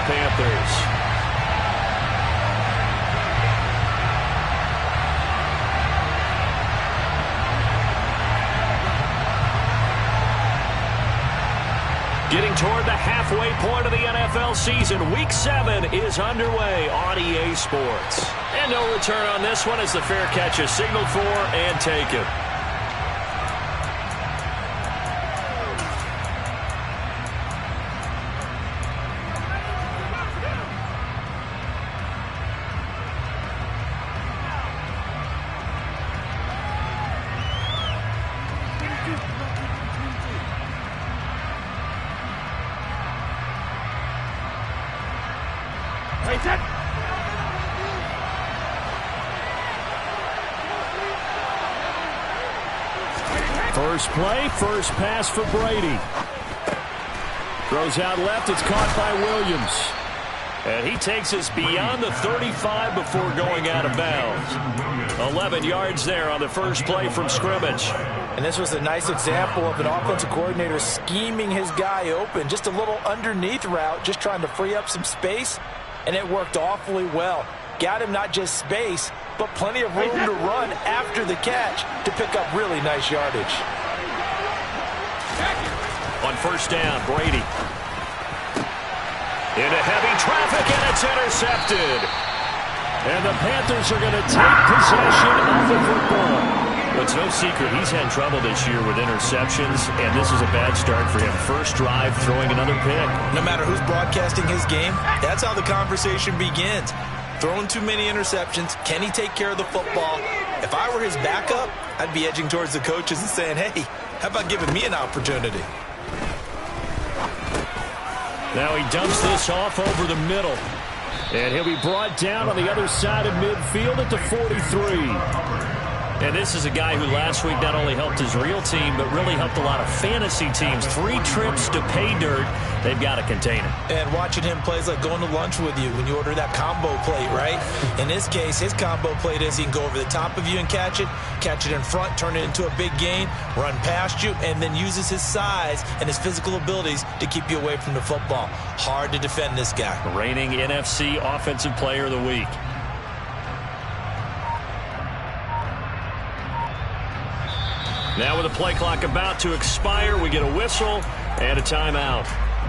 Panthers. Getting toward the halfway point of the NFL season, Week 7 is underway on EA Sports. And no return on this one as the fair catch is signaled for and taken. First play, first pass for Brady. Throws out left, it's caught by Williams. And he takes us beyond the 35 before going out of bounds. 11 yards there on the first play from scrimmage. And this was a nice example of an offensive coordinator scheming his guy open. Just a little underneath route, just trying to free up some space. And it worked awfully well. Got him not just space, but plenty of room to run after the catch to pick up really nice yardage. On first down, Brady. Into heavy traffic, and it's intercepted. And the Panthers are going to take possession of the football. But it's no secret he's had trouble this year with interceptions, and this is a bad start for him. First drive, throwing another pick. No matter who's broadcasting his game, that's how the conversation begins. Throwing too many interceptions. Can he take care of the football? If I were his backup, I'd be edging towards the coaches and saying, hey, how about giving me an opportunity? Now he dumps this off over the middle. And he'll be brought down on the other side of midfield at the 43. And this is a guy who last week not only helped his real team, but really helped a lot of fantasy teams. 3 trips to pay dirt. They've got to contain him. And watching him play is like going to lunch with you when you order that combo plate, right? In this case, his combo plate is he can go over the top of you and catch it in front, turn it into a big gain, run past you, and then uses his size and his physical abilities to keep you away from the football. Hard to defend this guy. Reigning NFC Offensive Player of the Week. Now with the play clock about to expire, we get a whistle and a timeout.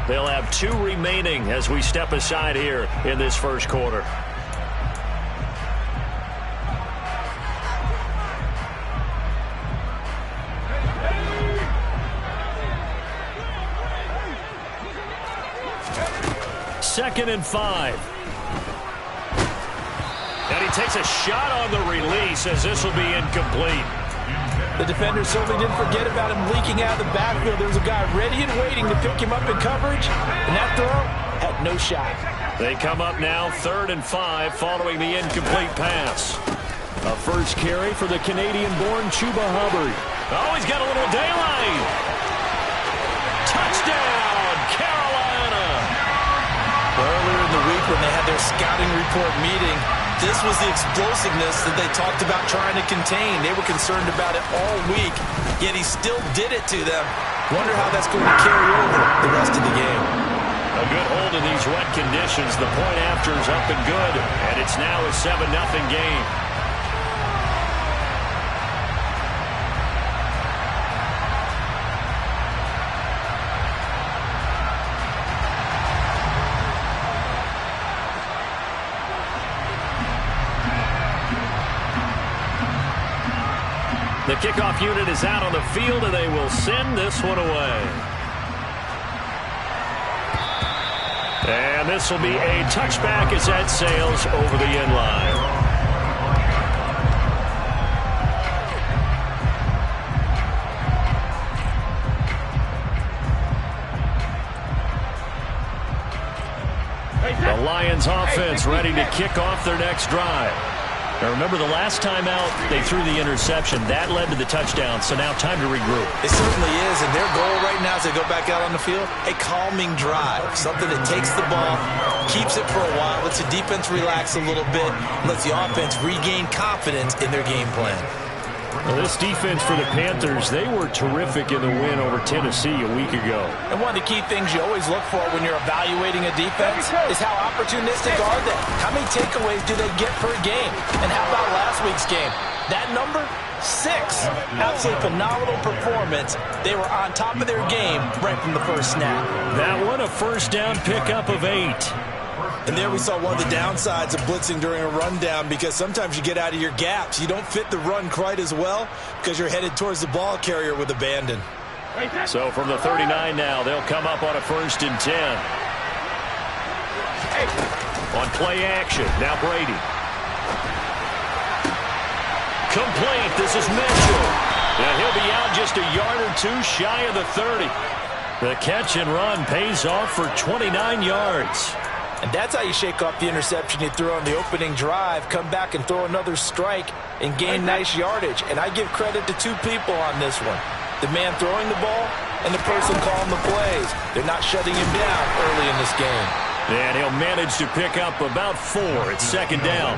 They'll have 2 remaining as we step aside here in this first quarter. Second and 5. And he takes a shot on the release as this will be incomplete. The defender certainly didn't forget about him leaking out of the backfield. There was a guy ready and waiting to pick him up in coverage, and that throw had no shot. They come up now 3rd and 5 following the incomplete pass. A first carry for the Canadian-born Chuba Hubbard. Oh, he's got a little daylight. Touchdown, Carolina. Earlier in the week when they had their scouting report meeting, this was the explosiveness that they talked about trying to contain. They were concerned about it all week, yet he still did it to them. Wonder how that's going to carry over the rest of the game. A good hold in these wet conditions. The point after is up and good, and it's now a 7-0 game. The kickoff unit is out on the field, and they will send this one away. And this will be a touchback as that sails over the end line. The Lions offense ready to kick off their next drive. Now remember, the last time out, they threw the interception. That led to the touchdown, so now time to regroup. It certainly is, and their goal right now as they go back out on the field, a calming drive, something that takes the ball, keeps it for a while, lets the defense relax a little bit, lets the offense regain confidence in their game plan. Well, this defense for the Panthers, they were terrific in the win over Tennessee a week ago. And one of the key things you always look for when you're evaluating a defense is how opportunistic are they? How many takeaways do they get per game? And how about last week's game? That number, 6. Absolutely phenomenal performance. They were on top of their game right from the first snap. That one, a first down pickup of 8. And there we saw one of the downsides of blitzing during a rundown, because sometimes you get out of your gaps. You don't fit the run quite as well because you're headed towards the ball carrier with abandon. So from the 39 now, they'll come up on a 1st and 10. On play action, now Brady. Complete. This is Mitchell. And he'll be out just a yard or 2 shy of the 30. The catch and run pays off for 29 yards. And that's how you shake off the interception you threw on the opening drive, come back and throw another strike and gain nice yardage. And I give credit to 2 people on this one. The man throwing the ball and the person calling the plays. They're not shutting him down early in this game. And he'll manage to pick up about 4. It's 2nd down.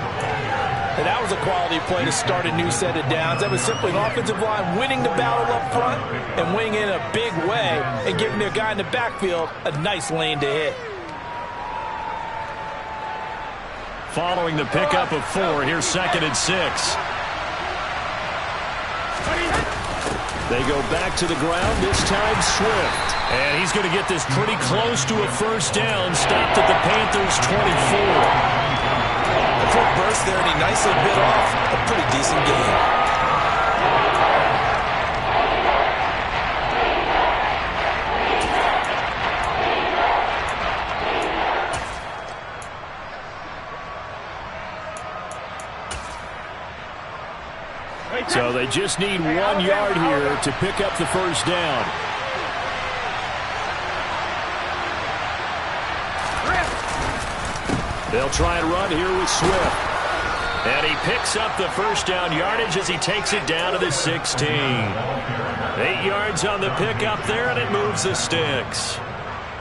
And that was a quality play to start a new set of downs. That was simply an offensive line winning the battle up front and winning in a big way and giving their guy in the backfield a nice lane to hit. Following the pickup of 4, here's 2nd and 6. They go back to the ground, this time Swift. And he's going to get this pretty close to a first down, stopped at the Panthers' 24. A quick burst there, and he nicely bit off a pretty decent game. So they just need 1 yard here to pick up the first down. They'll try and run here with Swift. And he picks up the first down yardage as he takes it down to the 16. 8 yards on the pickup there, and it moves the sticks.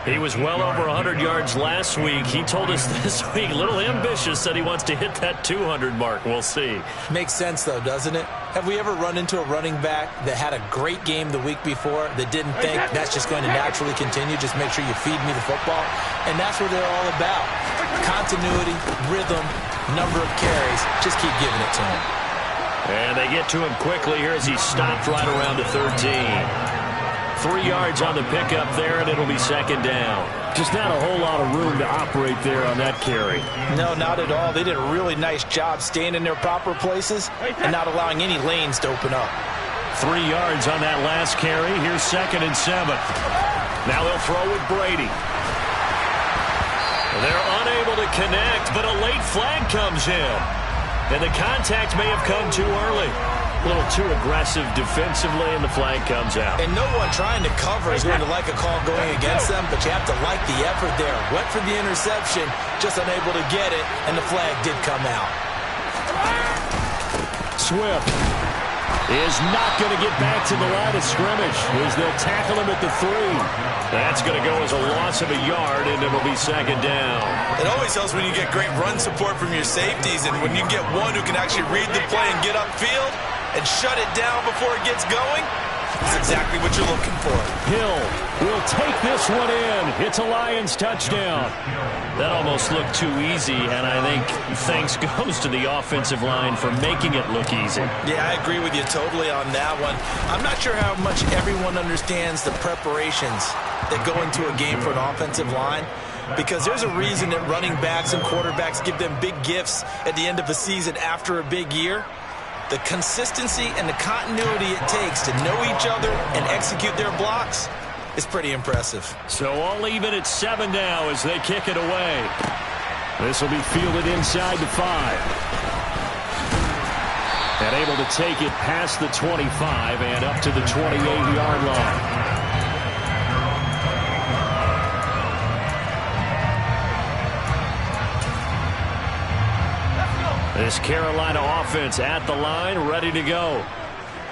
He was well over 100 yards last week. He told us this week, a little ambitious, that he wants to hit that 200 mark. We'll see. Makes sense, though, doesn't it? Have we ever run into a running back that had a great game the week before that didn't think that's just going to naturally continue? Just make sure you feed me the football. And that's what they're all about. Continuity, rhythm, number of carries. Just keep giving it to him. And they get to him quickly here as he stopped right around the 13. 3 yards on the pickup there, and it'll be 2nd down. Just not a whole lot of room to operate there on that carry. No, not at all. They did a really nice job staying in their proper places and not allowing any lanes to open up. 3 yards on that last carry. Here's 2nd and 7. Now they'll throw with Brady. They're unable to connect, but a late flag comes in. And the contact may have come too early. A little too aggressive defensively, and the flag comes out. And no one trying to cover is going to like a call going against them, but you have to like the effort there. Went for the interception, just unable to get it, and the flag did come out. Swift is not going to get back to the line of scrimmage as they'll tackle him at the 3. That's going to go as a loss of a yard, and it'll be 2nd down. It always helps when you get great run support from your safeties, and when you get one who can actually read the play and get upfield and shut it down before it gets going, that's exactly what you're looking for. Hill will take this one in. It's a Lions touchdown. That almost looked too easy, and I think thanks goes to the offensive line for making it look easy. Yeah, I agree with you totally on that one. I'm not sure how much everyone understands the preparations that go into a game for an offensive line, because there's a reason that running backs and quarterbacks give them big gifts at the end of a season after a big year. The consistency and the continuity it takes to know each other and execute their blocks is pretty impressive. So all even at 7 now as they kick it away. This will be fielded inside the 5. And able to take it past the 25 and up to the 28-yard line. This Carolina offense at the line, ready to go.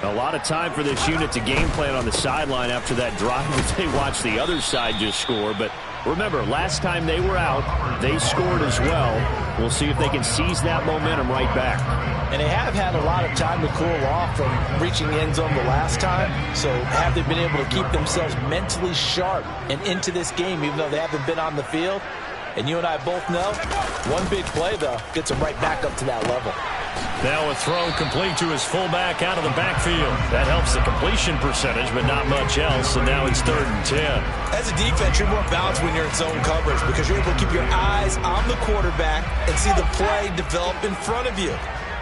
A lot of time for this unit to game plan on the sideline after that drive that they watched the other side just score, but Remember, last time they were out, they scored as well. We'll see if they can seize that momentum right back. And they have had a lot of time to cool off from reaching the end zone the last time. So have they been able to keep themselves mentally sharp and into this game, even though they haven't been on the field? And you and I both know, one big play, though, gets them right back up to that level. Now a throw complete to his fullback out of the backfield. That helps the completion percentage, but not much else, and now it's 3rd and 10. As a defense, you're more balanced when you're in zone coverage because you're able to keep your eyes on the quarterback and see the play develop in front of you.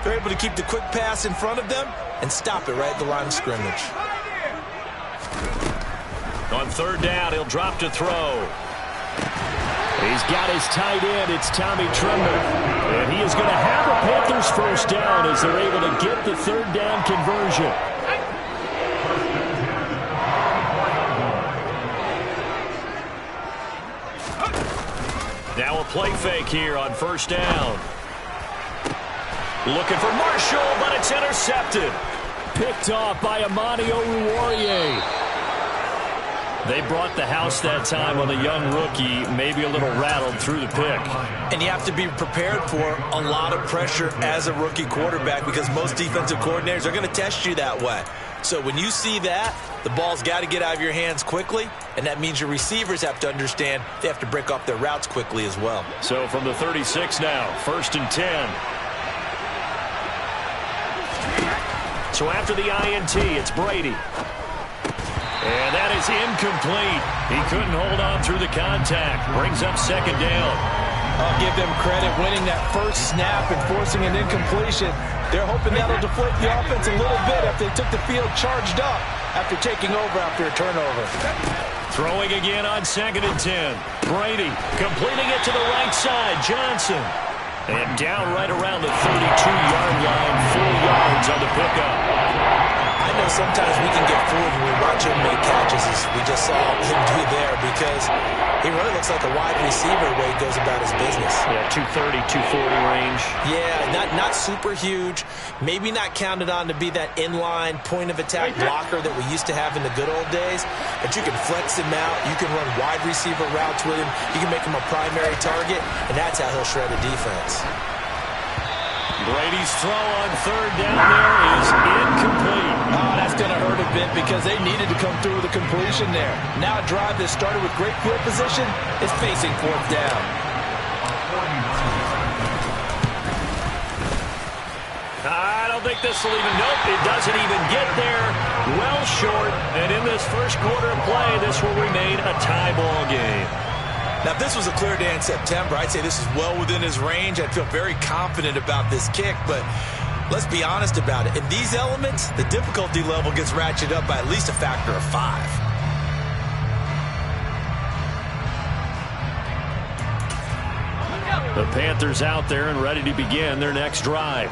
They're able to keep the quick pass in front of them and stop it right at the line of scrimmage. On 3rd down, he'll drop to throw. He's got his tight end. It's Tommy Tremble. And he is going to have a Panthers first down as they're able to get the 3rd down conversion. Now a play fake here on 1st down. Looking for Marshall, but it's intercepted. Picked off by Amani Oruwariye. They brought the house that time on the young rookie, maybe a little rattled through the pick. And you have to be prepared for a lot of pressure as a rookie quarterback because most defensive coordinators are going to test you that way. So when you see that, the ball's got to get out of your hands quickly, and that means your receivers have to understand they have to break off their routes quickly as well. So from the 36 now, 1st and 10. So after the INT, it's Brady. And that is incomplete. He couldn't hold on through the contact. Brings up 2nd down. I'll give them credit winning that first snap and forcing an incompletion. They're hoping that'll deflate the offense a little bit after they took the field charged up after taking over after a turnover. Throwing again on 2nd and 10. Brady completing it to the right side. Johnson. And down right around the 32-yard line. 4 yards on the pickup. I know sometimes we can get fooled when we watch him make catches, as we just saw him do there, because he really looks like a wide receiver the way he goes about his business. Yeah, 230, 240 range. Yeah, not super huge. Maybe not counted on to be that inline point-of-attack blocker that we used to have in the good old days, but you can flex him out. You can run wide receiver routes with him. You can make him a primary target, and that's how he'll shred a defense. Brady's throw on 3rd down there is incomplete. Oh, that's going to hurt a bit because they needed to come through with a completion there. Now a drive that started with great field position is facing 4th down. I don't think this will even, nope, it doesn't even get there. Well short, and in this first quarter of play, this will remain a tie ball game. Now, if this was a clear day in September, I'd say this is well within his range. I'd feel very confident about this kick, but let's be honest about it. In these elements, the difficulty level gets ratcheted up by at least a factor of 5. The Panthers out there and ready to begin their next drive.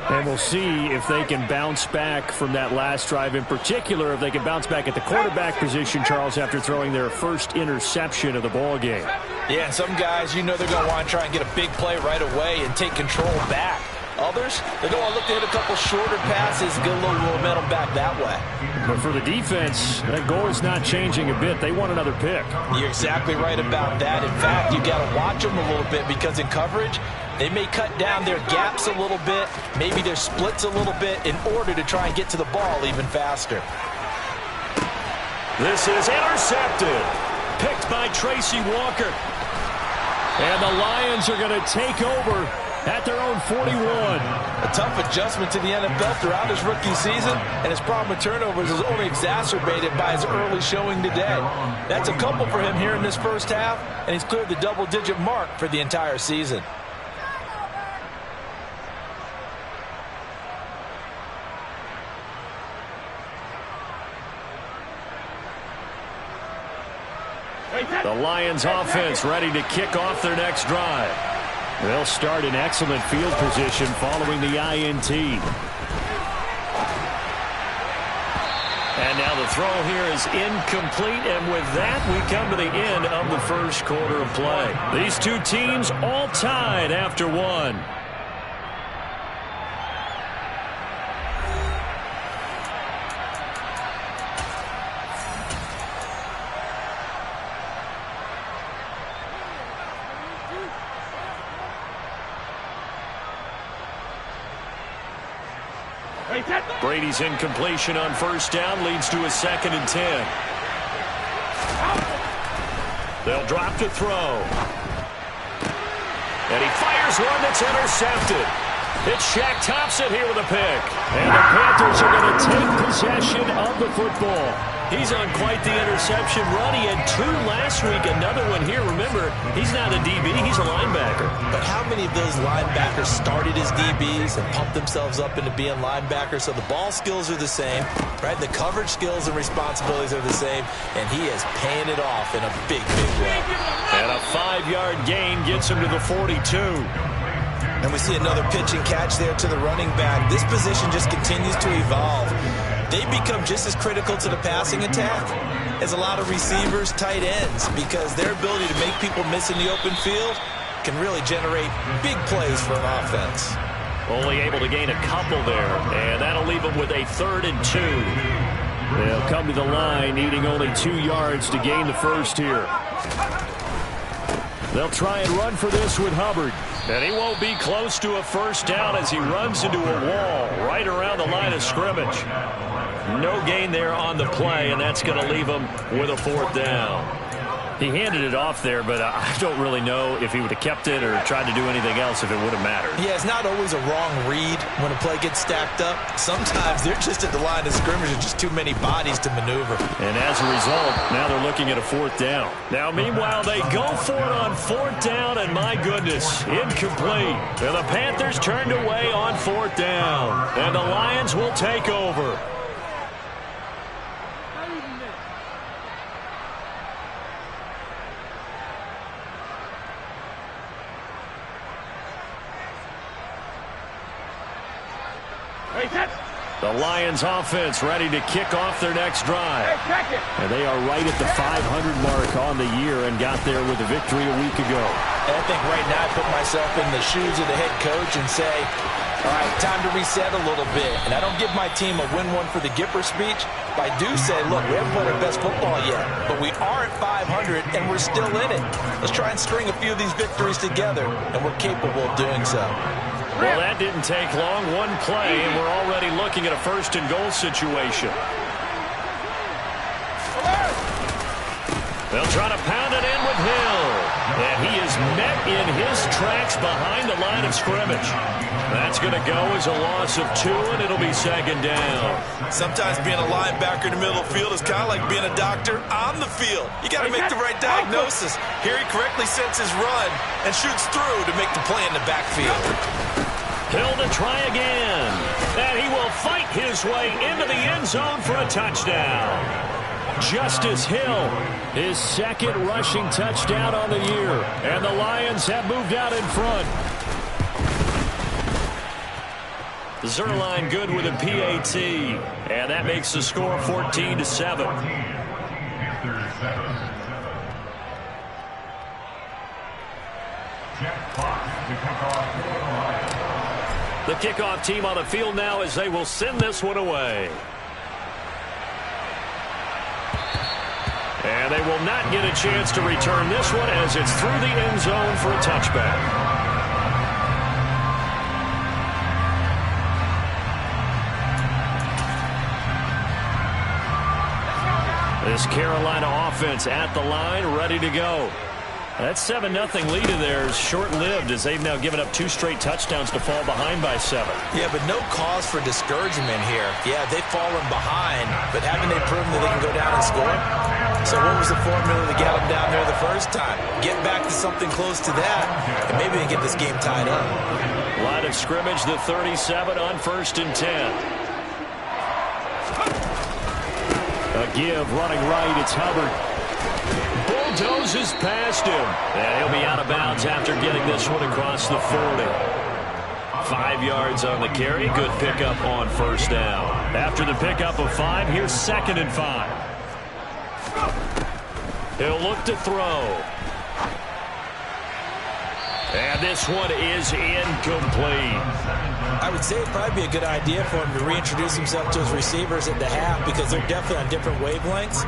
And we'll see if they can bounce back from that last drive, in particular if they can bounce back at the quarterback position, Charles, after throwing their first interception of the ball game. Yeah, and some guys, you know they're going to want to try and get a big play right away and take control back. Others, they're going to look to hit a couple shorter passes, get a little momentum back that way. But for the defense, that goal is not changing a bit. They want another pick. You're exactly right about that. In fact, you got to watch them a little bit because in coverage, they may cut down their gaps a little bit, maybe their splits a little bit in order to try and get to the ball even faster. This is intercepted. Picked by Tracy Walker. And the Lions are going to take over at their own 41. A tough adjustment to the NFL throughout his rookie season, and his problem with turnovers is only exacerbated by his early showing today. That's a couple for him here in this first half, and he's cleared the double-digit mark for the entire season. The Lions offense ready to kick off their next drive. They'll start in excellent field position following the INT. And now the throw here is incomplete, and with that we come to the end of the first quarter of play. These two teams all tied after one. Brady's incompletion on first down leads to a 2nd and 10. They'll drop to throw. And he fires one that's intercepted. It's Shaq Thompson here with a pick. And the Panthers are going to take possession of the football. He's on quite the interception run. He had 2 last week, another one here. Remember, he's not a DB, he's a linebacker. But how many of those linebackers started as DBs and pumped themselves up into being linebackers? So the ball skills are the same, right? The coverage skills and responsibilities are the same, and he is paying it off in a big, big way. And a 5-yard gain gets him to the 42. And we see another pitch and catch there to the running back. This position just continues to evolve. They become just as critical to the passing attack as a lot of receivers, tight ends, because their ability to make people miss in the open field can really generate big plays for an offense. Only able to gain a couple there, and that'll leave them with a 3rd and 2. They'll come to the line needing only 2 yards to gain the first here. They'll try and run for this with Hubbard. And he won't be close to a first down as he runs into a wall right around the line of scrimmage. No gain there on the play, and that's going to leave him with a 4th down. He handed it off there, but I don't really know if he would have kept it or tried to do anything else if it would have mattered. Yeah, it's not always a wrong read when a play gets stacked up. Sometimes they're just at the line of scrimmage and just too many bodies to maneuver. And as a result, now they're looking at a 4th down. Now, meanwhile, they go for it on 4th down, and my goodness, incomplete. And the Panthers turned away on 4th down. And the Lions will take over. The Lions offense ready to kick off their next drive. And they are right at the 500 mark on the year and got there with a victory a week ago. And I think right now I put myself in the shoes of the head coach and say, all right, time to reset a little bit. And I don't give my team a win one for the Gipper speech, but I do say, look, we haven't played our best football yet, but we are at 500 and we're still in it. Let's try and string a few of these victories together, and we're capable of doing so. Well, that didn't take long. One play, and we're already looking at a 1st and goal situation. They'll try to pound it in with Hill. And he is met in his tracks behind the line of scrimmage. That's going to go as a loss of 2, and it'll be 2nd down. Sometimes being a linebacker in the middle of the field is kind of like being a doctor on the field. You got to make the right diagnosis. Here he correctly sets his run and shoots through to make the play in the backfield. Hill to try again. And he will fight his way into the end zone for a touchdown. Justice Hill, his 2nd rushing touchdown on the year. And the Lions have moved out in front. Zerline good with a PAT. And that makes the score 14-7. The kickoff team on the field now as they will send this one away. And they will not get a chance to return this one as it's through the end zone for a touchback. This Carolina offense at the line, ready to go. That 7-0 lead of theirs short-lived as they've now given up 2 straight touchdowns to fall behind by 7. Yeah, but no cause for discouragement here. Yeah, they've fallen behind, but haven't they proven that they can go down and score? So what was the formula to get them down there the first time? Get back to something close to that, and maybe they get this game tied up. Line of scrimmage, the 37 on 1st and 10. A give, running right, it's Hubbard. Bulldozes past him. And he'll be out of bounds after getting this one across the 40. 5 yards on the carry. Good pickup on 1st down. After the pickup of 5, here's 2nd and 5. He'll look to throw. And this one is incomplete. I would say it'd probably be a good idea for him to reintroduce himself to his receivers at the half because they're definitely on different wavelengths.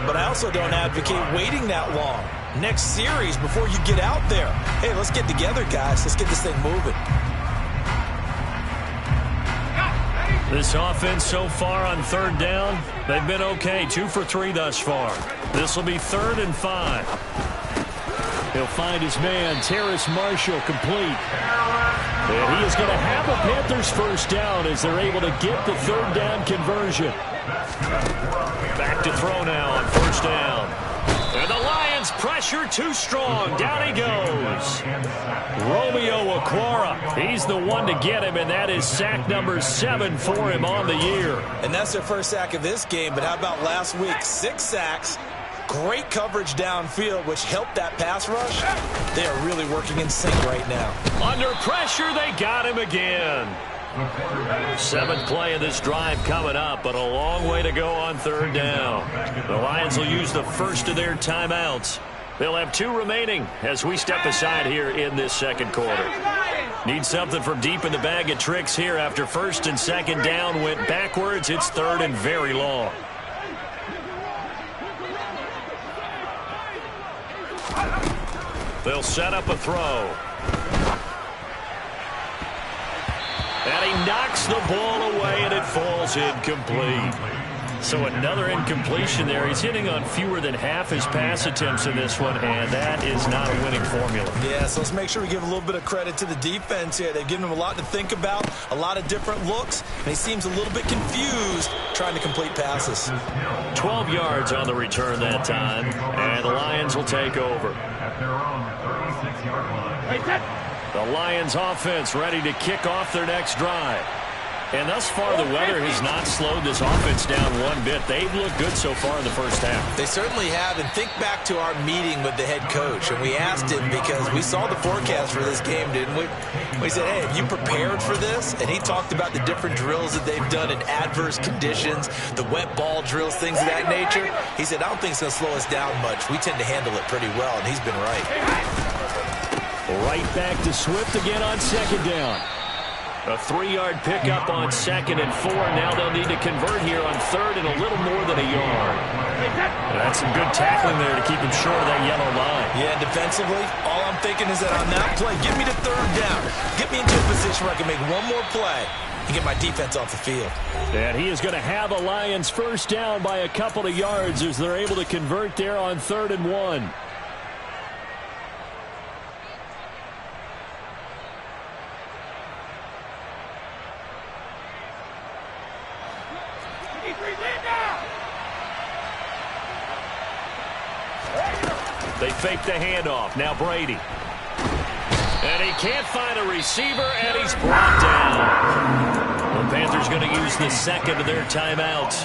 But I also don't advocate waiting that long. Next series, before you get out there, hey, let's get together, guys. Let's get this thing moving. This offense so far on third down, they've been okay. 2 for 3 thus far. This will be 3rd and 5. He'll find his man, Terrace Marshall, complete. And he is going to have a Panthers first down as they're able to get the 3rd down conversion. Back to throw now on 1st down. And the Lions pressure too strong. Down he goes. Romeo Okwara. He's the one to get him, and that is sack number 7 for him on the year. And that's their first sack of this game, but how about last week? 6 sacks. Great coverage downfield, which helped that pass rush. They are really working in sync right now. Under pressure, they got him again. 7th play of this drive coming up, but a long way to go on 3rd down. The Lions will use the first of their timeouts. They'll have 2 remaining as we step aside here in this 2nd quarter. Need something from deep in the bag of tricks here after 1st and 2nd down went backwards. It's 3rd and very long. They'll set up a throw. And he knocks the ball away, and it falls incomplete. So another incompletion there. He's hitting on fewer than half his pass attempts in this one, and that is not a winning formula. Yeah, so let's make sure we give a little bit of credit to the defense here. They've given him a lot to think about, a lot of different looks, and he seems a little bit confused trying to complete passes. 12 yards on the return that time, and the Lions will take over. The Lions offense ready to kick off their next drive. And thus far, the weather has not slowed this offense down one bit. They've looked good so far in the first half. They certainly have. And think back to our meeting with the head coach. And we asked him because we saw the forecast for this game, didn't we? We said, hey, have you prepared for this? And he talked about the different drills that they've done in adverse conditions, the wet ball drills, things of that nature. He said, I don't think it's going to slow us down much. We tend to handle it pretty well, and he's been right. Right back to Swift again on 2nd down. A 3-yard pickup on 2nd and 4. Now they'll need to convert here on 3rd and a little more than a yard. That's some good tackling there to keep him short of that yellow line. Yeah, defensively, all I'm thinking is that on that play, get me to 3rd down. Get me into a position where I can make one more play and get my defense off the field. And he is going to have a Lions first down by a couple of yards as they're able to convert there on 3rd and 1. They fake the handoff. Now Brady. And he can't find a receiver, and he's brought down. The Panthers going to use the 2nd of their timeouts.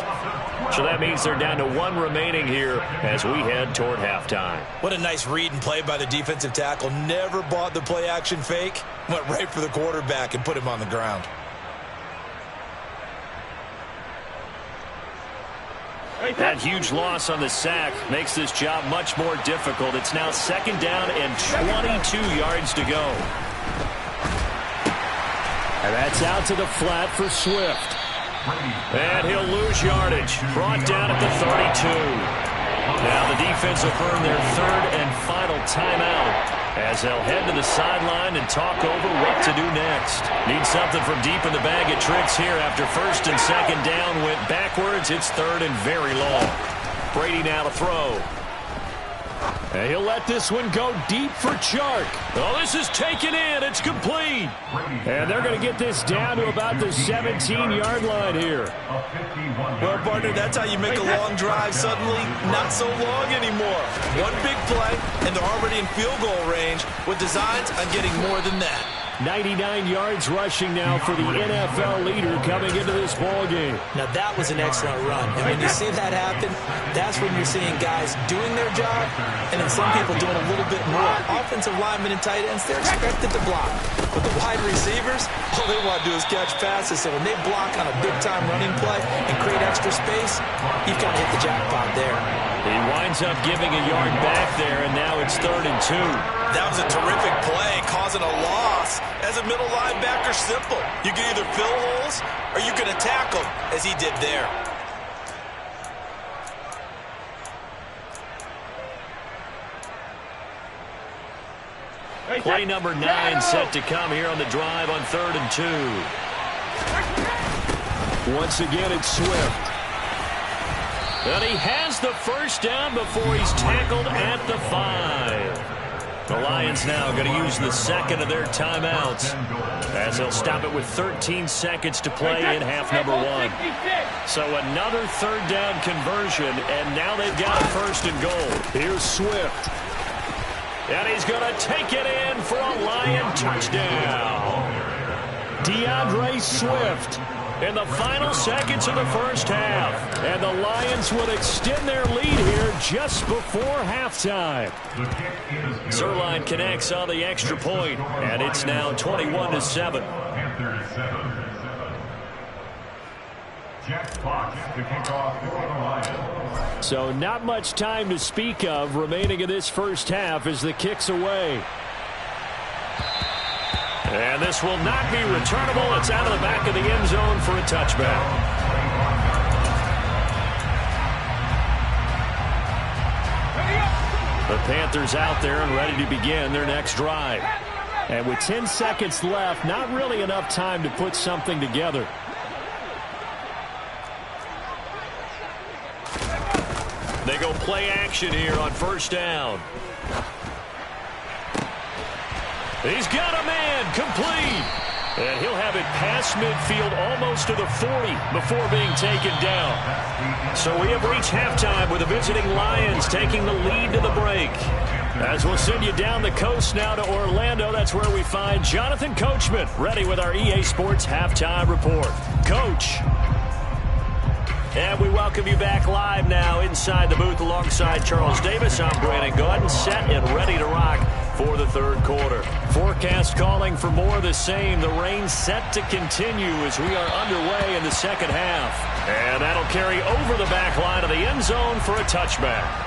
So that means they're down to 1 remaining here as we head toward halftime. What a nice read and play by the defensive tackle. Never bought the play-action fake. Went right for the quarterback and put him on the ground. That huge loss on the sack makes this job much more difficult. It's now 2nd down and 22 yards to go. And that's out to the flat for Swift. And he'll lose yardage. Brought down at the 32. Now the defense will burn their 3rd and final timeout as they'll head to the sideline and talk over what to do next. Need something from deep in the bag of tricks here after 1st and 2nd down went backwards. It's 3rd and very long. Brady now to throw. And he'll let this one go deep for Chark. Oh, this is taken in. It's complete. And they're going to get this down to about the 17-yard line here. Well, partner, that's how you make a long drive suddenly not so long anymore. One big play, and they're already in field goal range with designs on getting more than that. 99 yards rushing now for the NFL leader coming into this ball game. Now that was an excellent run, and when you see that happen, that's when you're seeing guys doing their job, and then some people doing a little bit more. Offensive linemen and tight ends, they're expected to block. But the wide receivers, all they want to do is catch passes, so when they block on a big-time running play and create extra space, you've kind of hit the jackpot there. He winds up giving a yard back there, and now it's 3rd and 2. That was a terrific play, causing a loss. As a middle linebacker, simple. You can either fill holes or you can attack them, as he did there. Play number 9 set to come here on the drive on 3rd and 2. Once again, it's Swift. And he has the first down before he's tackled at the 5. The Lions now going to use the second of their timeouts as they'll stop it with 13 seconds to play in half number 1. So another third down conversion, and now they've got a first and goal. Here's Swift. And he's going to take it in for a Lion touchdown. DeAndre Swift in the final seconds of the first half. And the Lions would extend their lead here just before halftime. Zerline connects on the extra point, and it's now 21-7. So not much time to speak of remaining in this first half as the kick's away. And this will not be returnable. It's out of the back of the end zone for a touchback. The Panthers out there and ready to begin their next drive. And with 10 seconds left, not really enough time to put something together. They go play action here on first down. He's got a man, complete. And he'll have it past midfield almost to the 40 before being taken down. So we have reached halftime with the visiting Lions taking the lead to the break. As we'll send you down the coast now to Orlando, that's where we find Jonathan Coachman ready with our EA Sports halftime report. Coach. And we welcome you back live now inside the booth alongside Charles Davis. I'm Brandon Gordon, set and ready to rock for the third quarter. Forecast calling for more of the same. The rain set to continue as we are underway in the second half. And that'll carry over the back line of the end zone for a touchback.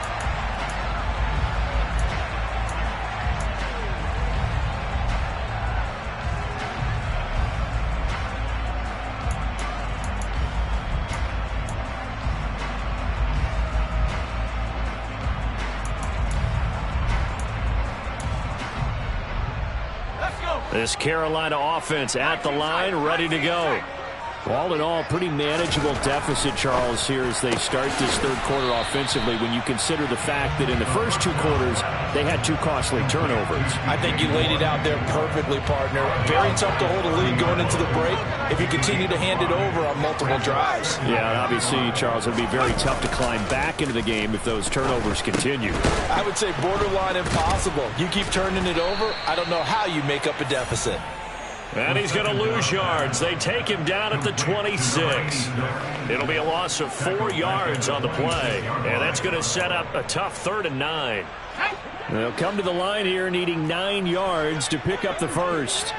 This Carolina offense at the line, ready to go. All in all, pretty manageable deficit, Charles, here as they start this third quarter offensively when you consider the fact that in the first two quarters, they had two costly turnovers. I think you laid it out there perfectly, partner. Very tough to hold a lead going into the break if you continue to hand it over on multiple drives. Yeah, and obviously, Charles, it would be very tough to climb back into the game if those turnovers continue. I would say borderline impossible. You keep turning it over, I don't know how you make up a deficit. And he's going to lose yards. They take him down at the 26. It'll be a loss of 4 yards on the play. And that's going to set up a tough 3rd and 9. They'll come to the line here needing 9 yards to pick up the first.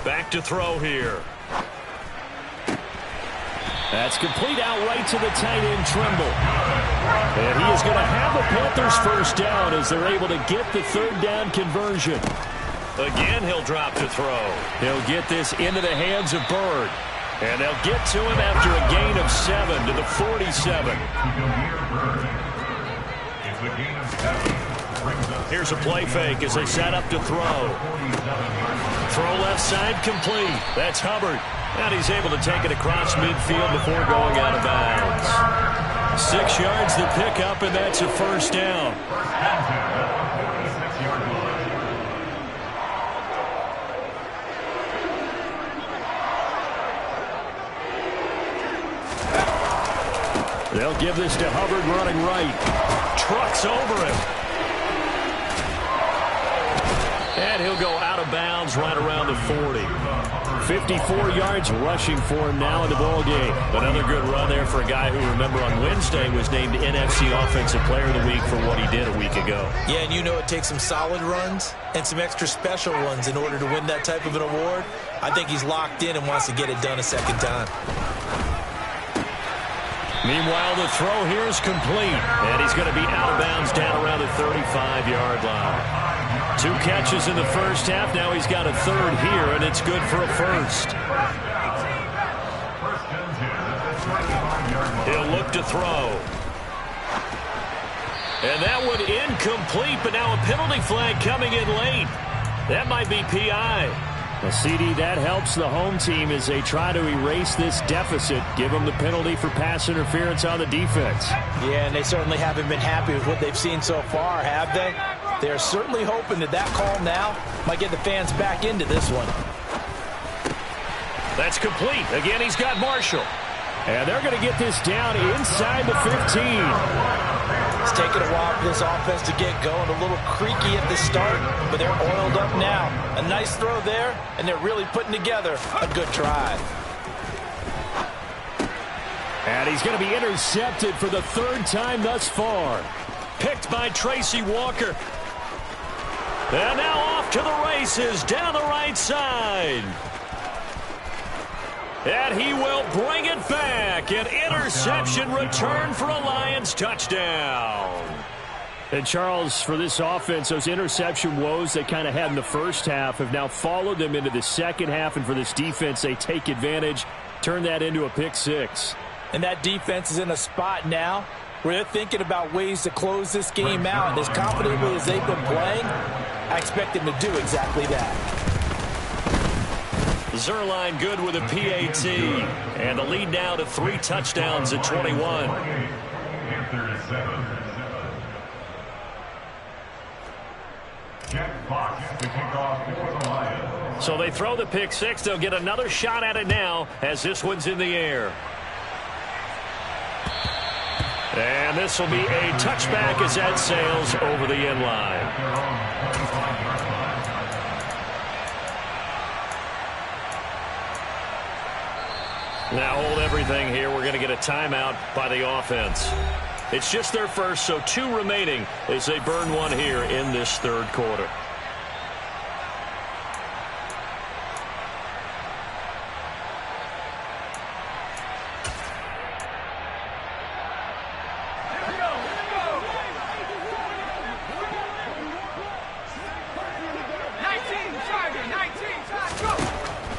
Back to throw here. That's complete out right to the tight end, Trimble. And he is going to have the Panthers first down as they're able to get the third down conversion. Again, he'll drop to throw. He'll get this into the hands of Bird. And they'll get to him after a gain of 7 to the 47. Here's a play fake as they set up to throw. Throw left side complete. That's Hubbard. And he's able to take it across midfield before going out of bounds. 6 yards to pick up, and that's a first down. They'll give this to Hubbard running right. Trucks over him. And he'll go out of bounds right around the 40. 54 yards rushing for him now in the ball game. Another good run there for a guy who, remember, on Wednesday was named NFC Offensive Player of the Week for what he did a week ago. Yeah, and you know it takes some solid runs and some extra special ones in order to win that type of an award. I think he's locked in and wants to get it done a second time. Meanwhile, the throw here is complete. And he's going to be out of bounds down around the 35-yard line. 2 catches in the first half. Now he's got a third here, and it's good for a first. He'll look to throw. And that one incomplete, but now a penalty flag coming in late. That might be PI. Well, CD, that helps the home team as they try to erase this deficit, give them the penalty for pass interference on the defense. Yeah, and they certainly haven't been happy with what they've seen so far, have they? They're certainly hoping that that call now might get the fans back into this one. That's complete. Again, he's got Marshall. And they're going to get this down inside the 15. It's taken a while for this offense to get going. A little creaky at the start, but they're oiled up now. A nice throw there, and they're really putting together a good drive. And he's going to be intercepted for the third time thus far. Picked by Tracy Walker. And now off to the races down the right side. And he will bring it back. An interception return for a Lions touchdown. And Charles, for this offense, those interception woes they kind of had in the first half have now followed them into the second half. And for this defense, they take advantage, turn that into a pick six. And that defense is in a spot now where they're thinking about ways to close this game out. And as confidently as they've been playing, I expect them to do exactly that. Zerline good with a PAT. And the lead now to 3 touchdowns at 21. So they throw the pick six. They'll get another shot at it now as this one's in the air. And this will be a touchback as that sails over the end line. Now hold everything here. We're going to get a timeout by the offense. It's just their first, so 2 remaining as they burn one here in this third quarter.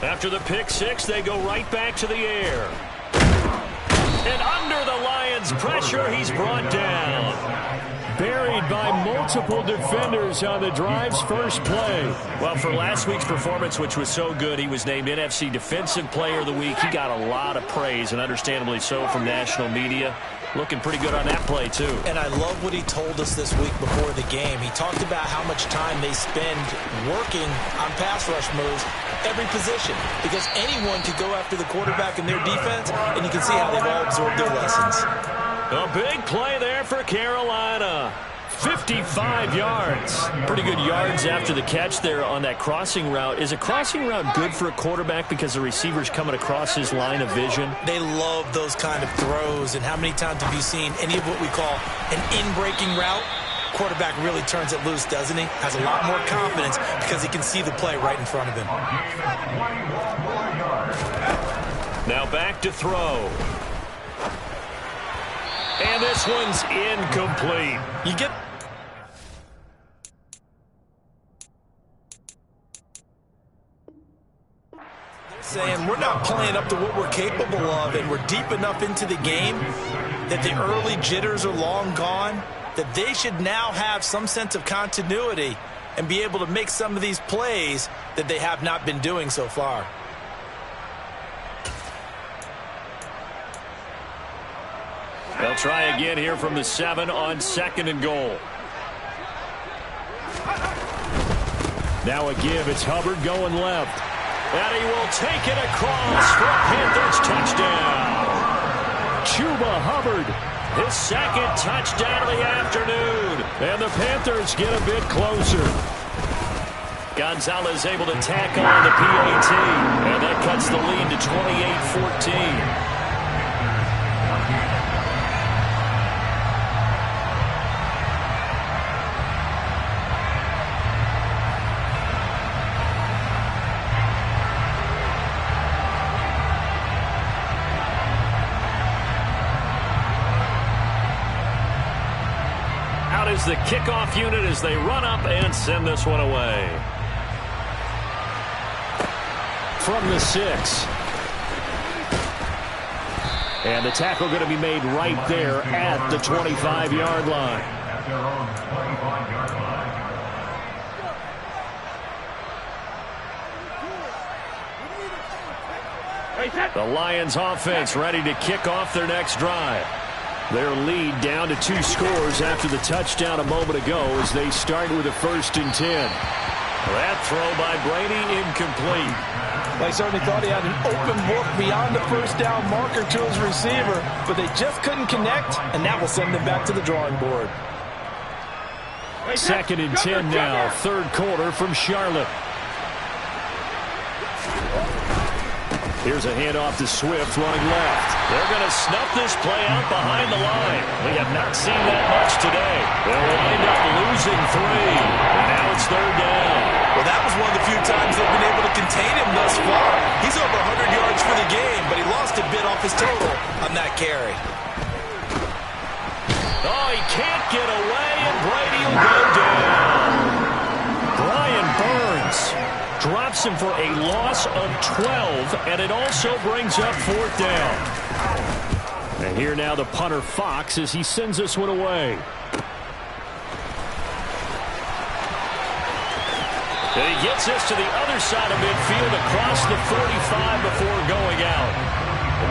After the pick six, they go right back to the air. And under the Lions' pressure, he's brought down. Buried by multiple defenders on the drive's first play. Well, for last week's performance, which was so good, he was named NFC Defensive Player of the Week. He got a lot of praise, and understandably so, from national media. Looking pretty good on that play, too. And I love what he told us this week before the game. He talked about how much time they spend working on pass rush moves, every position, because anyone could go after the quarterback in their defense, and you can see how they've all absorbed their lessons. A big play there for Carolina. 55 yards. Pretty good yards after the catch there on that crossing route. Is a crossing route good for a quarterback because the receiver's coming across his line of vision? They love those kind of throws. And how many times have you seen any of what we call an in-breaking route? Quarterback really turns it loose, doesn't he? Has a lot more confidence because he can see the play right in front of him. Now back to throw. And this one's incomplete. You get... saying we're not playing up to what we're capable of, and we're deep enough into the game that the early jitters are long gone, that they should now have some sense of continuity and be able to make some of these plays that they have not been doing so far. They'll try again here from the 7 on 2nd and goal. Now a give. It's Hubbard going left. And he will take it across for a Panthers touchdown. Chuba Hubbard, his 2nd touchdown of the afternoon. And the Panthers get a bit closer. Gonzalez able to tack on the PAT. And that cuts the lead to 28-14. Is the kickoff unit as they run up and send this one away. From the 6. And the tackle going to be made right there at the 25-yard line. The Lions offense ready to kick off their next drive. Their lead down to 2 scores after the touchdown a moment ago as they start with a 1st and 10. That throw by Brady incomplete. They certainly thought he had an open look beyond the first down marker to his receiver, but they just couldn't connect, and that will send them back to the drawing board. 2nd and 10 now, 3rd quarter from Charlotte. Here's a handoff to Swift running left. They're going to snuff this play out behind the line. We have not seen that much today. They'll wind up losing 3. And now it's 3rd down. Well, that was one of the few times they've been able to contain him thus far. He's over 100 yards for the game, but he lost a bit off his total on that carry. Oh, he can't get away, and Brady will go down. Brian Burns drops him for a loss of 12, and it also brings up 4th down. And here now the punter Fox as he sends this one away. And he gets this to the other side of midfield across the 45 before going out.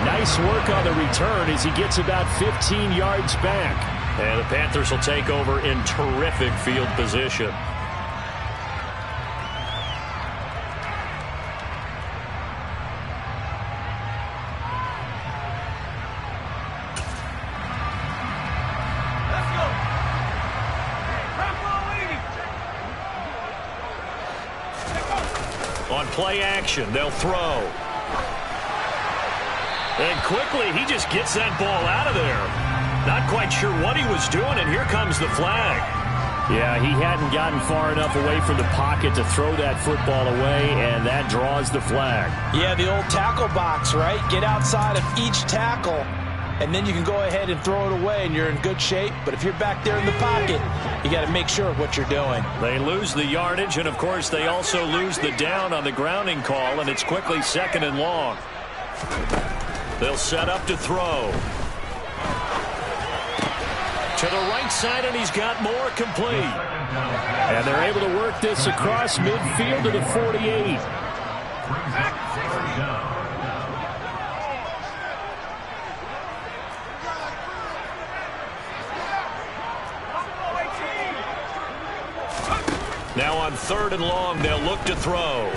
Nice work on the return as he gets about 15 yards back. And the Panthers will take over in terrific field position. On play action, they'll throw. And quickly, he just gets that ball out of there. Not quite sure what he was doing, and here comes the flag. Yeah, he hadn't gotten far enough away from the pocket to throw that football away, and that draws the flag. Yeah, the old tackle box, right? Get outside of each tackle, and then you can go ahead and throw it away, and you're in good shape. But if you're back there in the pocket, you got to make sure of what you're doing. They lose the yardage, and, of course, they also lose the down on the grounding call, and it's quickly 2nd and long. They'll set up to throw. To the right side, and he's got more complete. And they're able to work this across midfield to the 48. Now on 3rd and long, they'll look to throw.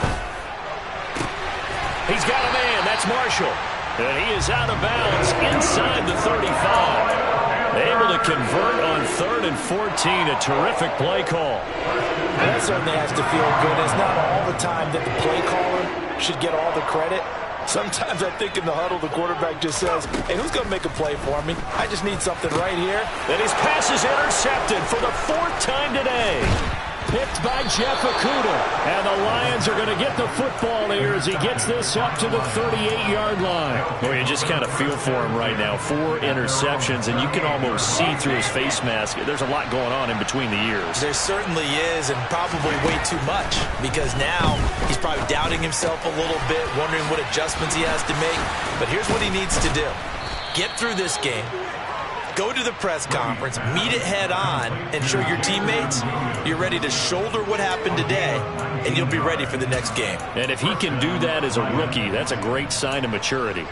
He's got a man. That's Marshall. And he is out of bounds inside the 35. Able to convert on 3rd and 14. A terrific play call. That certainly has to feel good. It's not all the time that the play caller should get all the credit. Sometimes I think in the huddle, the quarterback just says, hey, who's going to make a play for me? I just need something right here. And his pass is intercepted for the 4th time today. Picked by Jeff Okudah. And the Lions are going to get the football here as he gets this up to the 38-yard line. Well, you just kind of feel for him right now. 4 interceptions, and you can almost see through his face mask. There's a lot going on in between the ears. There certainly is, and probably way too much, because now he's probably doubting himself a little bit, wondering what adjustments he has to make. But here's what he needs to do. Get through this game. Go to the press conference, meet it head on, and show your teammates you're ready to shoulder what happened today, and you'll be ready for the next game. And if he can do that as a rookie, that's a great sign of maturity.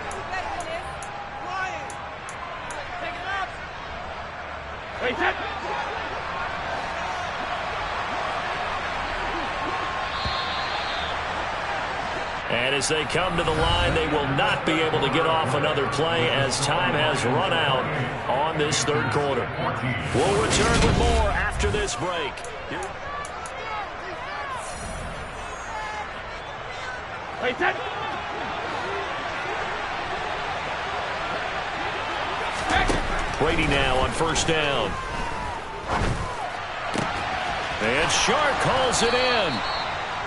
And as they come to the line, they will not be able to get off another play as time has run out on this 3rd quarter. We'll return with more after this break. Brady now on 1st down. And Sharp calls it in.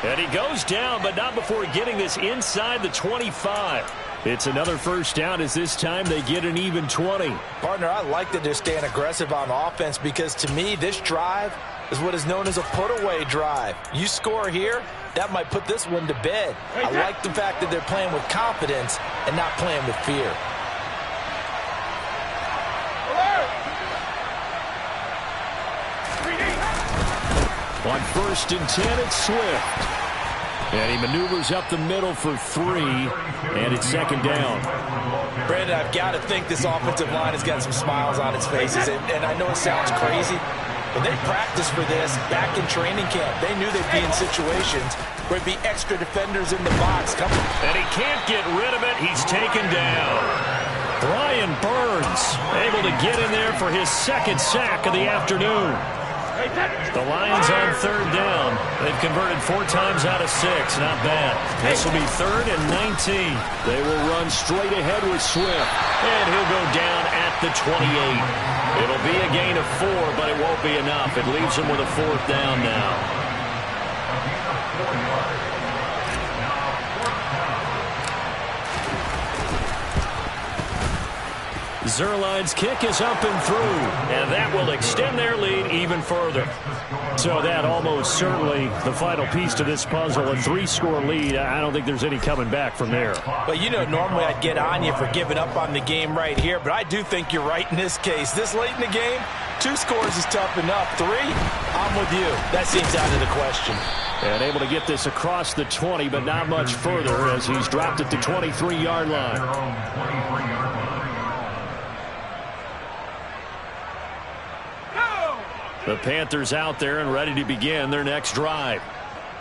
And he goes down, but not before getting this inside the 25. It's another 1st down as this time they get an even 20. Partner, I like that they're staying aggressive on offense because to me, this drive is what is known as a put-away drive. You score here, that might put this one to bed. I like the fact that they're playing with confidence and not playing with fear. On 1st and 10, it's Swift. And he maneuvers up the middle for 3, and it's second down. Brandon, I've got to think this offensive line has got some smiles on its faces, and I know it sounds crazy, but they practiced for this back in training camp. They knew they'd be in situations where there'd be extra defenders in the box. And he can't get rid of it. He's taken down. Brian Burns able to get in there for his second sack of the afternoon. The Lions on third down. They've converted 4 times out of 6. Not bad. This will be 3rd and 19. They will run straight ahead with Swift. And he'll go down at the 28. It'll be a gain of 4, but it won't be enough. It leaves them with a 4th down now. Zuerlein's kick is up and through, and that will extend their lead even further. So that almost certainly the final piece to this puzzle, a 3-score lead. I don't think there's any coming back from there. Well, you know, normally I'd get on you for giving up on the game right here, but I do think you're right in this case. This late in the game, 2 scores is tough enough. 3, I'm with you. That seems out of the question. And able to get this across the 20, but not much further as he's dropped it to 23-yard line. The Panthers out there and ready to begin their next drive.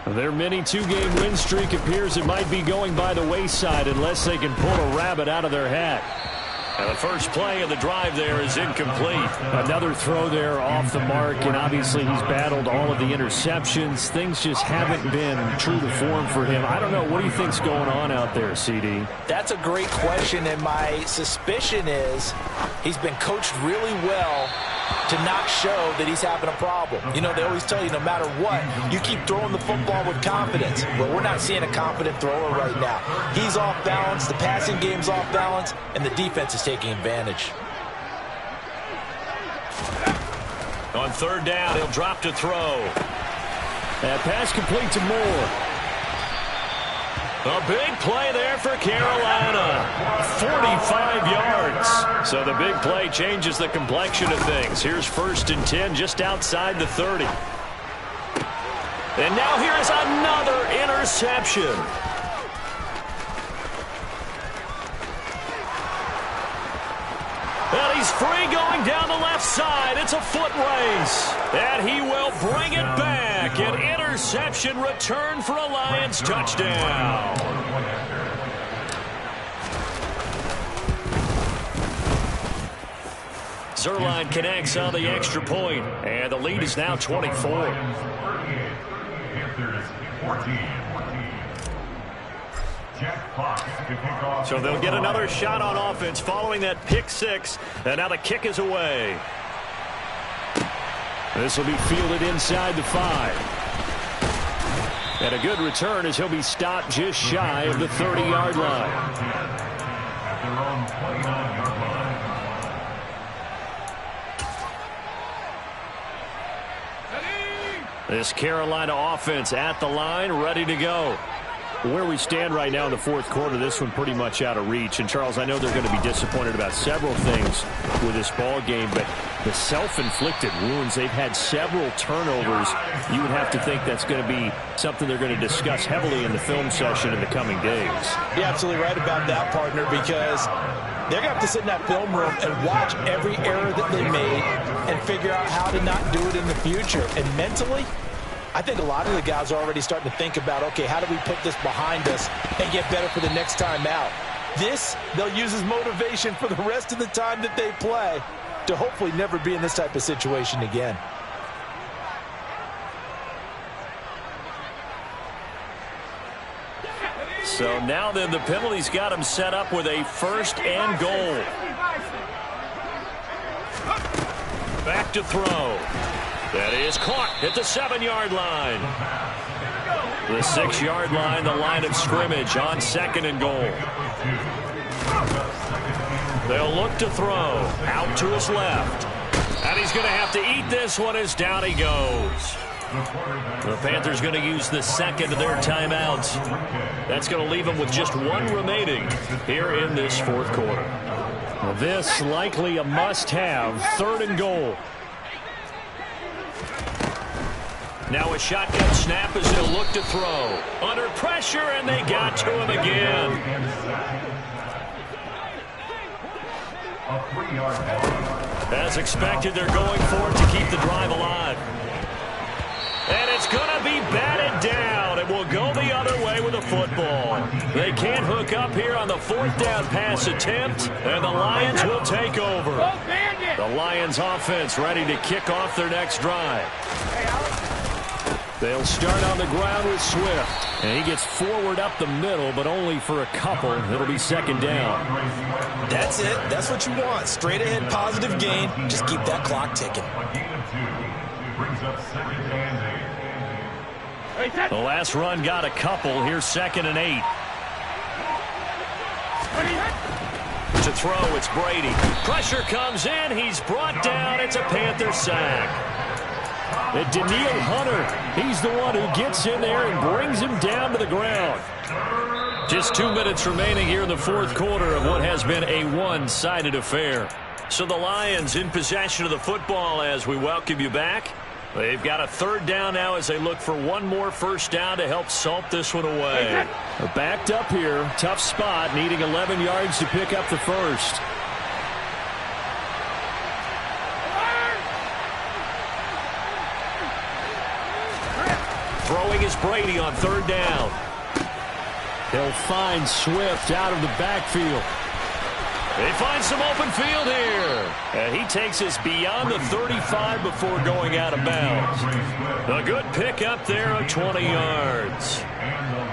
Their mini 2-game win streak appears it might be going by the wayside unless they can pull a rabbit out of their hat. And the first play of the drive there is incomplete. Another throw there off the mark, and obviously he's battled all of the interceptions. Things just haven't been true to form for him. I don't know. What do you think's going on out there, CD? That's a great question, and my suspicion is he's been coached really well to not show that he's having a problem. You know, they always tell you no matter what, you keep throwing the football with confidence. Well, we're not seeing a confident thrower right now. He's off balance, the passing game's off balance, and the defense is taking advantage. On third down, he'll drop to throw. That pass complete to Moore. A big play there for Carolina. 45 yards. So the big play changes the complexion of things. Here's 1st and 10 just outside the 30. And now here is another interception. And he's free going down the left side. It's a foot race. And he will bring it back. An interception return for a Lions touchdown. Zuerlein connects on the extra point. And the lead is now 24. So they'll get another shot on offense following that pick 6. And now the kick is away. This will be fielded inside the 5. And a good return as he'll be stopped just shy of the 30-yard line. This Carolina offense at the line, ready to go. Where we stand right now in the 4th quarter, this one pretty much out of reach. And, Charles, I know they're going to be disappointed about several things with this ball game, but the self-inflicted wounds, they've had several turnovers. You would have to think that's going to be something they're going to discuss heavily in the film session in the coming days. You're absolutely right about that, partner, because they're going to have to sit in that film room and watch every error that they made and figure out how to not do it in the future. And mentally, I think a lot of the guys are already starting to think about, okay, how do we put this behind us and get better for the next time out? This, they'll use as motivation for the rest of the time that they play to hopefully never be in this type of situation again. So now then, the penalty's got him set up with a 1st and goal. Back to throw. That is caught at the 7-yard line. The 6-yard line, the line of scrimmage on 2nd and goal. They'll look to throw. Out to his left. And he's going to have to eat this one as down he goes. The Panthers going to use the 2nd of their timeouts. That's going to leave them with just 1 remaining here in this 4th quarter. Well, this likely a must-have 3rd and goal. Now a shotgun snap as they'll look to throw. Under pressure, and they got to him again. As expected, they're going for it to keep the drive alive. And it's going to be batted down. It will go the other way with a football. They can't hook up here on the 4th down pass attempt, and the Lions will take over. The Lions offense ready to kick off their next drive. They'll start on the ground with Swift. And he gets forward up the middle, but only for a couple. It'll be 2nd down. That's it. That's what you want. Straight ahead, positive gain. Just keep that clock ticking. The last run got a couple. Here's 2nd and 8. To throw, it's Brady. Pressure comes in. He's brought down. It's a Panther sack. And Daniil Hunter, he's the one who gets in there and brings him down to the ground. Just 2 minutes remaining here in the 4th quarter of what has been a one-sided affair. So the Lions in possession of the football as we welcome you back. They've got a 3rd down now as they look for one more 1st down to help salt this one away. They're backed up here. Tough spot, needing 11 yards to pick up the 1st. Throwing is Brady on 3rd down. He'll find Swift out of the backfield. They find some open field here. And he takes us beyond the 35 before going out of bounds. A good pick up there of 20 yards.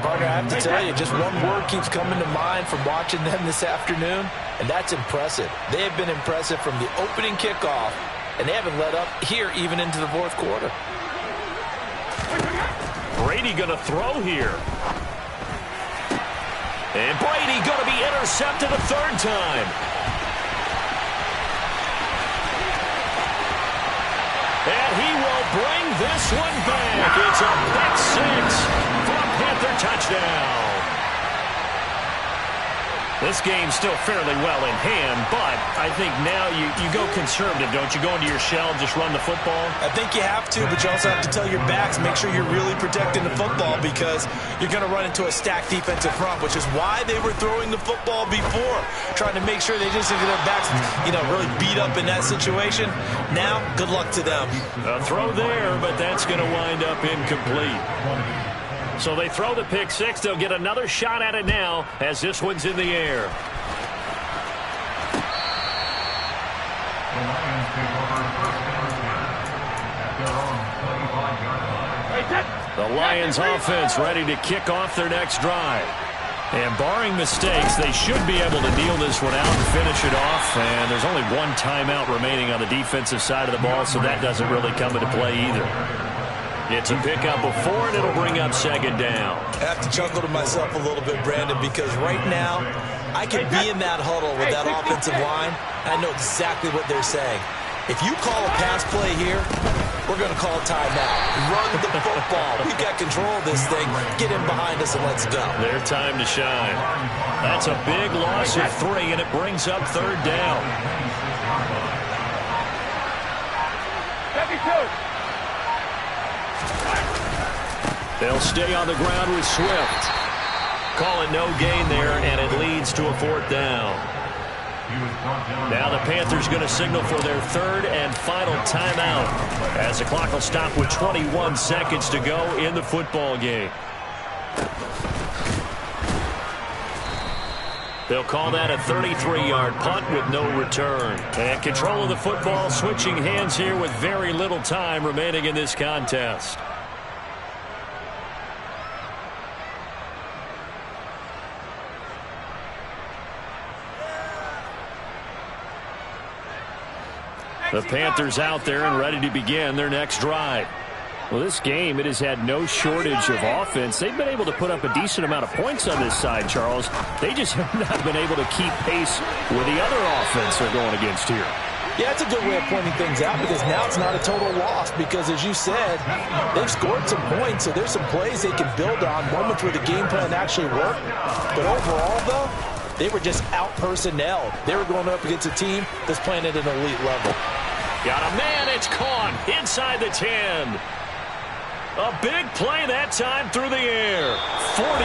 Partner, I have to tell you, just one word keeps coming to mind from watching them this afternoon, and that's impressive. They have been impressive from the opening kickoff, and they haven't let up here even into the 4th quarter. Brady going to throw here. And Brady going to be intercepted a 3rd time. And he will bring this one back. It's a pick 6 for a Panther touchdown. This game's still fairly well in hand, but I think now you go conservative, don't you? Go into your shell, just run the football? I think you have to, but you also have to tell your backs, make sure you're really protecting the football because you're going to run into a stacked defensive front, which is why they were throwing the football before, trying to make sure they just get their backs, really beat up in that situation. Now, good luck to them. A throw there, but that's going to wind up incomplete. So they throw the pick 6. They'll get another shot at it now as this one's in the air. The Lions offense ready to kick off their next drive. And barring mistakes, they should be able to kneel this one out and finish it off. And there's only one timeout remaining on the defensive side of the ball, so that doesn't really come into play either. It's a pickup of 4, and it'll bring up 2nd down. I have to chuckle to myself a little bit, Brandon, because right now I can be in that huddle with that offensive line, and I know exactly what they're saying. If you call a pass play here, we're going to call a timeout. Run the football. We've got control of this thing. Get in behind us and let's go. Their time to shine. That's a big loss of 3, and it brings up 3rd down. 72. They'll stay on the ground with Swift. Call it no gain there, and it leads to a 4th down. Now the Panthers going to signal for their 3rd and final timeout as the clock will stop with 21 seconds to go in the football game. They'll call that a 33-yard punt with no return. And control of the football switching hands here with very little time remaining in this contest. The Panthers out there and ready to begin their next drive. Well, this game, it has had no shortage of offense. They've been able to put up a decent amount of points on this side, Charles. They just have not been able to keep pace with the other offense they're going against here. Yeah, it's a good way of pointing things out because now it's not a total loss because, as you said, they've scored some points, so there's some plays they can build on, moments where the game plan actually worked. But overall, though, they were just out-personnelled. They were going up against a team that's playing at an elite level. Got a man, it's caught inside the 10. A big play that time through the air. 45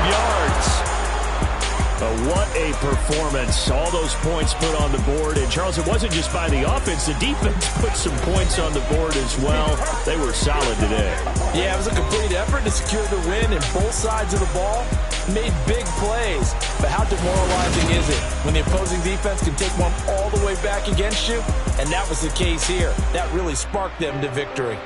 yards. What a performance. All those points put on the board. And, Charles, it wasn't just by the offense. The defense put some points on the board as well. They were solid today. Yeah, it was a complete effort to secure the win, and both sides of the ball made big plays. But how demoralizing is it when the opposing defense can take one all the way back against you? And that was the case here. That really sparked them to victory.